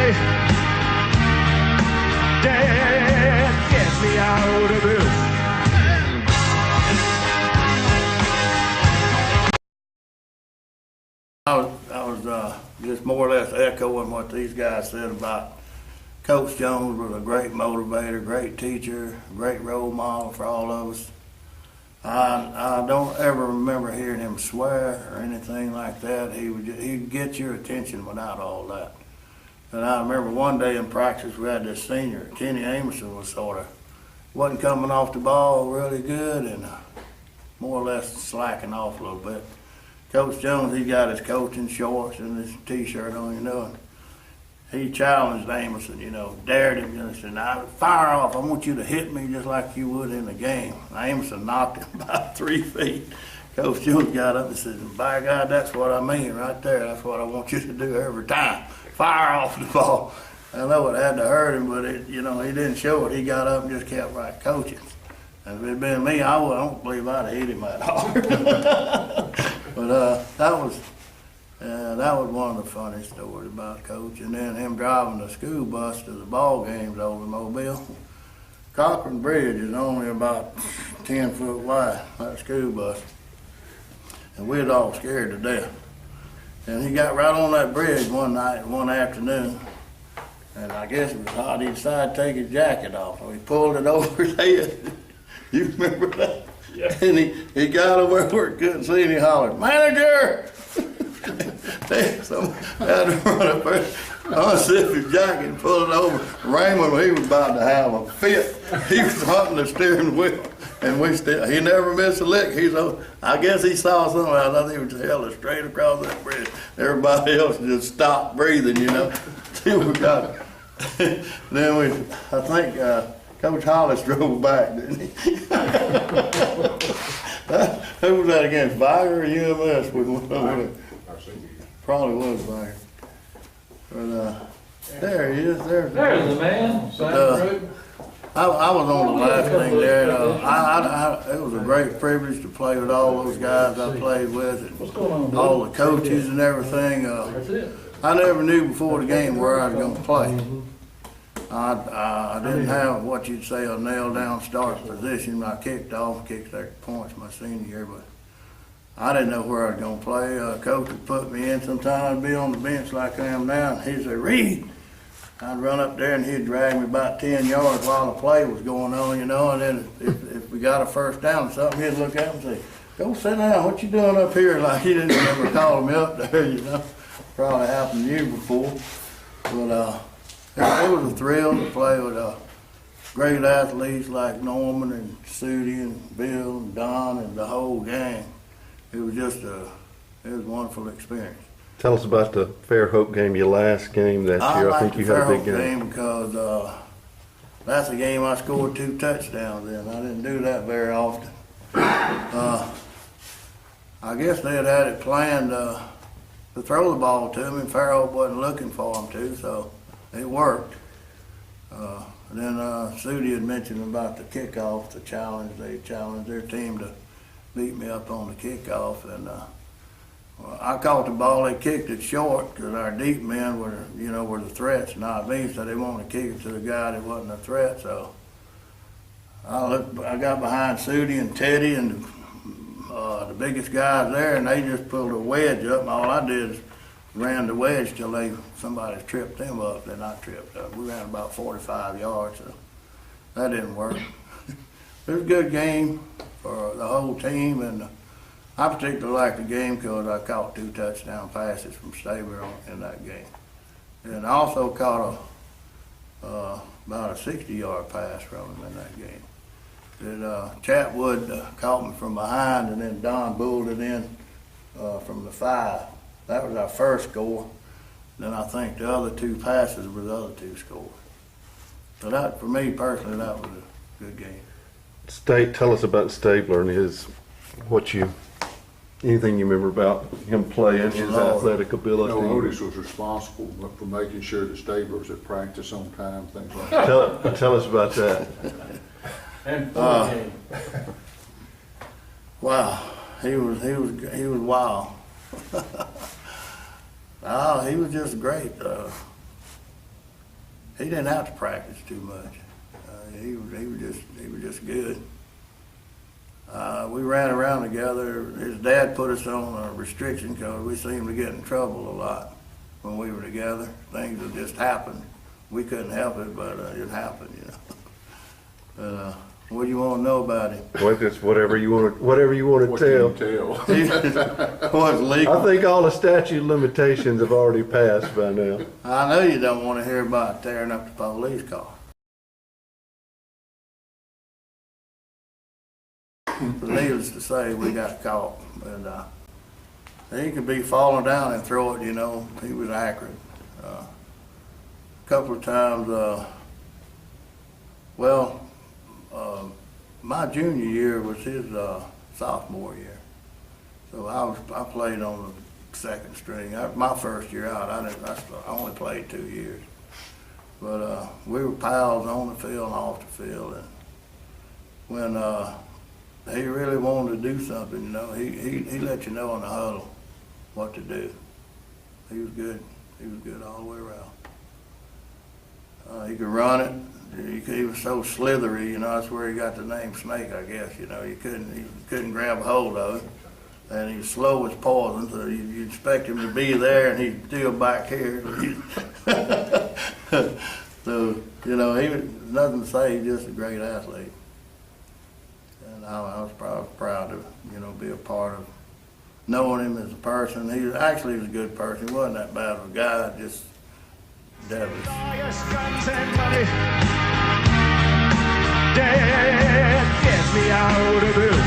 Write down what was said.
somebody, Dad, get me out of this. I was just more or less echoing what these guys said about Coach Jones was a great motivator, great teacher, great role model for all of us. I don't ever remember hearing him swear or anything like that. He'd get your attention without all that. And I remember one day in practice we had this senior, Kenny Amerson, wasn't coming off the ball really good and more or less slacking off a little bit. Coach Jones, he got his coaching shorts and his t-shirt on, and he challenged Amerson, dared him, and said, "Now fire off. I want you to hit me just like you would in the game." Amerson knocked him about 3 feet. Coach Jones got up and said, "By God, that's what I mean right there. That's what I want you to do every time. Fire off the ball." I know it had to hurt him, but he didn't show it. He got up and just kept right coaching. And if it had been me, I don't believe I'd have hit him that hard. But that was one of the funny stories about Coach. And then him driving the school bus to the ball games over Mobile. Cochran Bridge is only about 10 foot wide, that school bus. And we was all scared to death. And he got right on that bridge one afternoon. And I guess it was hot. He decided to take his jacket off. So he pulled it over his head. You remember that? Yeah. And he got over where he couldn't see and he hollered, "Manager!" So I had to run up there, unzip his jacket and pull it over. Raymond, he was about to have a fit. He was hunting the steering wheel. And he never missed a lick. I guess he saw something. I thought he was held straight across that bridge. Everybody else just stopped breathing, Till we got it. Then I think Coach Hollis drove back, didn't he? Who was that against, Viger or UMS? We went over there. Probably was Viger. But there he is. There's the man. I was on the last thing there. It was a great privilege to play with all those guys I played with, and all the coaches and everything. I never knew before the game where I was going to play. I didn't have what you'd say a nailed down start position. I kicked 30 points my senior year, but I didn't know where I was going to play. Coach would put me in. Sometimes I'd be on the bench like I am now, and he'd say, "Reed." I'd run up there and he'd drag me about 10 yards while the play was going on, and then if we got a first down or something, he'd look at me and say, "Go sit down, what you doing up here?" Like he didn't ever call me up there, Probably happened to you before. But it was a thrill to play with great athletes like Norman and Sudie and Bill and Don and the whole gang. It was just it was a wonderful experience. Tell us about the Fairhope game, your last game that year. I think you had a big game. I like the Fairhope game because that's a game I scored 2 touchdowns in. I didn't do that very often. I guess they had it planned to throw the ball to me, and Fairhope wasn't looking for them to, so it worked. Then Sudie had mentioned about the kickoff, the challenge. They challenged their team to beat me up on the kickoff, and I caught the ball. They kicked it short because our deep men were the threats, not me. So they wanted to kick it to the guy that wasn't a threat. So I got behind Sudie and Teddy and the biggest guys there, and they just pulled a wedge up. And all I did is ran the wedge till somebody tripped them up. Then I tripped up. We ran about 45 yards, so that didn't work. It was a good game for the whole team, and I particularly liked the game because I caught 2 touchdown passes from Stabler in that game. And I also caught about a 60-yard pass from him in that game. Chatwood caught me from behind, and then Don bulled it in from the 5. That was our first score. Then I think the other 2 passes were the other 2 scores. So that, for me personally, that was a good game. Tell us about Stabler and anything you remember about him playing, his athletic ability. Otis was responsible for making sure that Stabler was at practice on time, things like that. Tell us about that. And wow, he was wild. He was just great. he didn't have to practice too much. He was just good. We ran around together. His dad put us on a restriction code. We seemed to get in trouble a lot when we were together. Things would just happen. We couldn't help it, but it happened, you know. But what do you want to know about him? Well, just whatever you want to What can tell. you tell? He was legal. I think all the statute of limitations have already passed by now. I know you don't want to hear about tearing up the police car. But needless to say, we got caught. And he could be falling down and throw it, you know. He was accurate. A couple of times, my junior year was his sophomore year. So I played on the second string. My first year out, I only played 2 years. But we were pals on the field and off the field. And when he really wanted to do something, you know, he let you know in the huddle what to do. He was good. He was good all the way around. He could run it. He was so slithery, you know. That's where he got the name Snake, I guess. You know, you couldn't grab a hold of it, and he was slow as poison. So you expect him to be there, and he's still back here. So you know, he was nothing to say. He's just a great athlete, and I was proud to be a part of knowing him as a person. He was a good person. He wasn't that bad of a guy, just devilish. Guns and money. Dad, get me out of this.